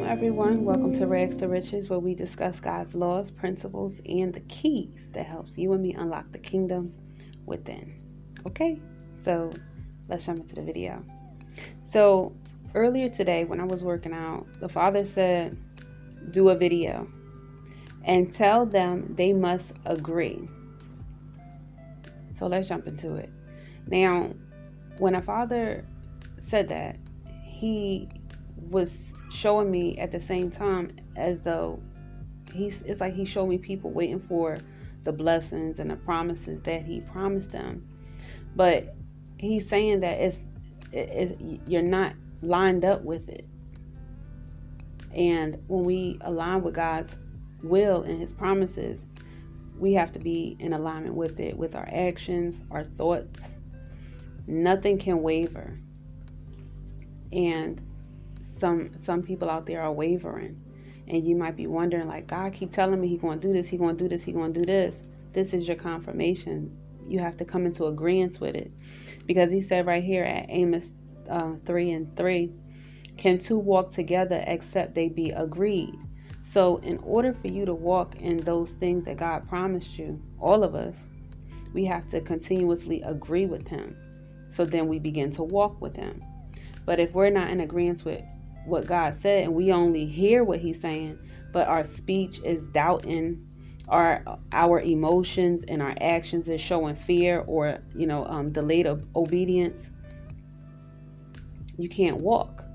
everyone. Welcome to Rags to Riches, where we discuss God's laws, principles, and the keys that helps you and me unlock the kingdom within. Okay, so let's jump into the video. So earlier today, when I was working out, the Father said, do a video and tell them they must agree. So let's jump into it. Now, when a Father said that, He was showing me at the same time as though it's like He showed me people waiting for the blessings and the promises that He promised them, but He's saying that you're not lined up with it. And when we align with God's will and His promises, we have to be in alignment with it, with our actions, our thoughts. Nothing can waver. And some people out there are wavering, and you might be wondering, like, God keep telling me He's going to do this, He's going to do this, He's going to do this. This is your confirmation. You have to come into agreement with it, because He said right here at Amos 3:3, can two walk together except they be agreed? So in order for you to walk in those things that God promised you, all of us, we have to continuously agree with Him. So then we begin to walk with Him. But if we're not in agreement with what God said, and we only hear what He's saying, but our speech is doubting, our emotions and our actions is showing fear or delayed obedience, you can't walk.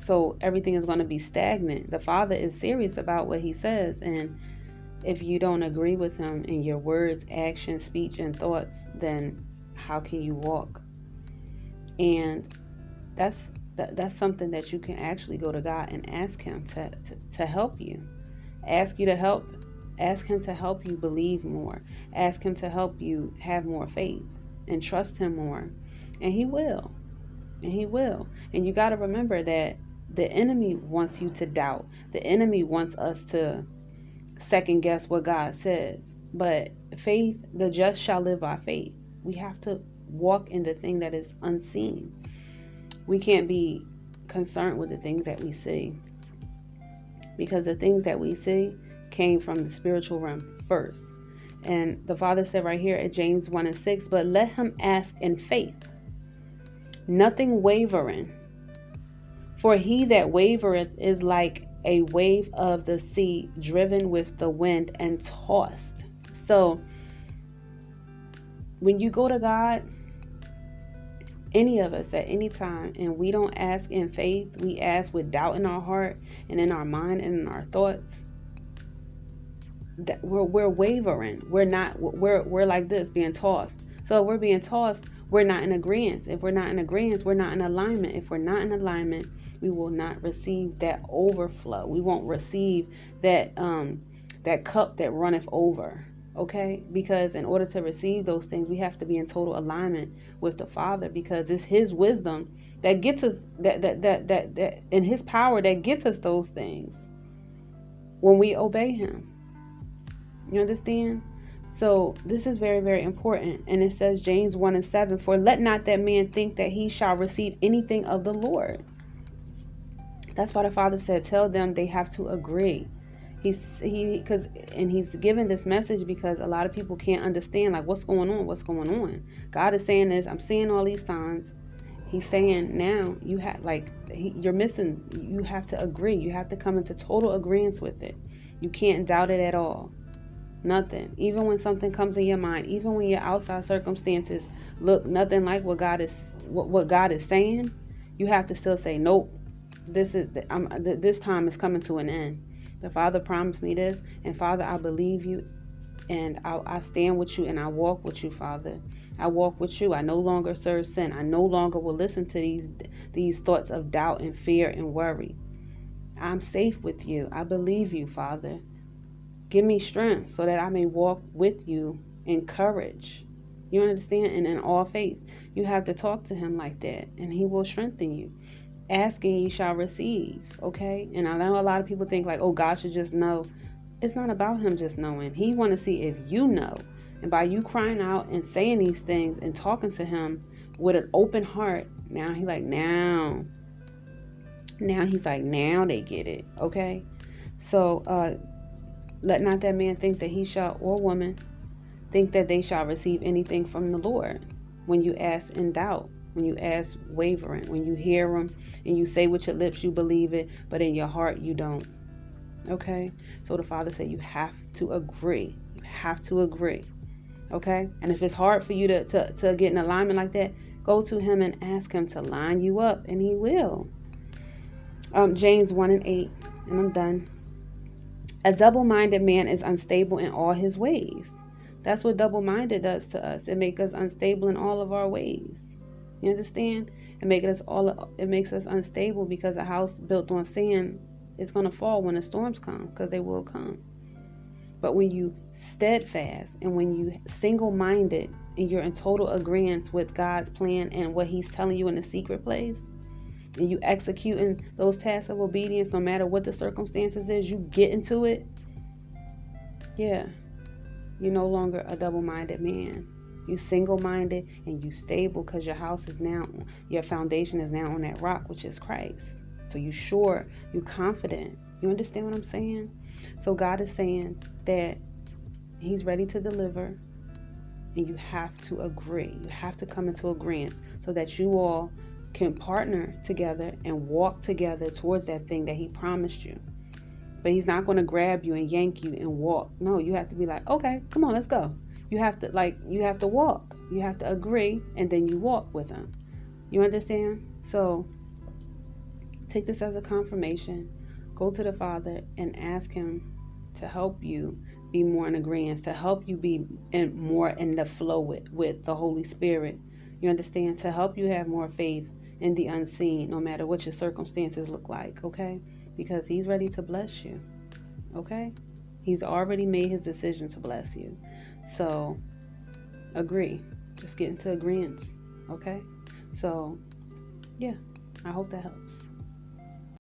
So everything is going to be stagnant. The Father is serious about what He says, and if you don't agree with Him in your words, actions, speech, and thoughts, then how can you walk? And that's something that you can actually go to God and ask Him to help you. Ask Him to help you believe more. Ask Him to help you have more faith and trust Him more. And He will. And He will. And you got to remember that the enemy wants you to doubt. The enemy wants us to second guess what God says. But faith, the just shall live by faith. We have to walk in the thing that is unseen. We can't be concerned with the things that we see, because the things that we see came from the spiritual realm first. And the Father said right here at James 1:6, but let him ask in faith, nothing wavering. For he that wavereth is like a wave of the sea, driven with the wind and tossed. So when you go to God, any of us at any time, and we don't ask in faith, we ask with doubt in our heart and in our mind and in our thoughts, that we're wavering. We're like this, being tossed. So if we're being tossed, we're not in agreement. If we're not in agreement, we're not in alignment. If we're not in alignment, we will not receive that overflow. We won't receive that cup that runneth over. Okay, because in order to receive those things, we have to be in total alignment with the Father, because it's His wisdom that gets us that in His power that gets us those things when we obey Him. You understand? So this is very, very important. And it says James 1:7, for let not that man think that he shall receive anything of the Lord. That's why the Father said, tell them they have to agree. He's given this message because a lot of people can't understand, like, what's going on. God is saying this, I'm seeing all these signs. He's saying now you have, you're missing, you have to agree. You have to come into total agreement with it. You can't doubt it at all. Nothing. Even when something comes in your mind, even when your outside circumstances look nothing like what God is saying, you have to still say, nope, this time is coming to an end. The Father promised me this, and Father, I believe you, and I stand with you, and I walk with you, Father. I walk with you. I no longer serve sin. I no longer will listen to these thoughts of doubt and fear and worry. I'm safe with you. I believe you, Father. Give me strength so that I may walk with you in courage. You understand? And in all faith, you have to talk to Him like that, and He will strengthen you. Asking, ye shall receive. Okay? And I know a lot of people think like, oh, God should just know. It's not about Him just knowing. He want to see if you know. And by you crying out and saying these things and talking to Him with an open heart, now He like, now Now he's like, now they get it. Okay. So let not that man think that he shall, or woman, think that they shall receive anything from the Lord. When you ask in doubt, when you ask wavering, when you hear him and you say with your lips you believe it, but in your heart you don't. Okay? So the Father said you have to agree. You have to agree. Okay? And if it's hard for you to get in alignment like that, go to him and ask him to line you up, and he will. James 1:8, and I'm done. A double-minded man is unstable in all his ways. That's what double-minded does to us. It makes us unstable in all of our ways. You understand? It makes us unstable, because a house built on sand is going to fall when the storms come, because they will come. But when you steadfast and when you single-minded and you're in total agreement with God's plan and what he's telling you in the secret place, and you executing those tasks of obedience, no matter what the circumstances is, you get into it. Yeah, you're no longer a double-minded man. You single-minded and you stable, because your foundation is now on that rock, which is Christ. So you sure, you confident. You understand what I'm saying? So God is saying that he's ready to deliver, and you have to agree. You have to come into agreement so that you all can partner together and walk together towards that thing that he promised you. But he's not going to grab you and yank you and walk. No, you have to be like, okay, come on, let's go. You have to walk. You have to agree, and then you walk with him. You understand? So take this as a confirmation. Go to the Father and ask him to help you be more in agreement, to help you be more in the flow with the Holy Spirit. You understand? To help you have more faith in the unseen, no matter what your circumstances look like, okay? Because he's ready to bless you, okay? He's already made his decision to bless you. So agree. Just get into agreement, okay? So, yeah, I hope that helps.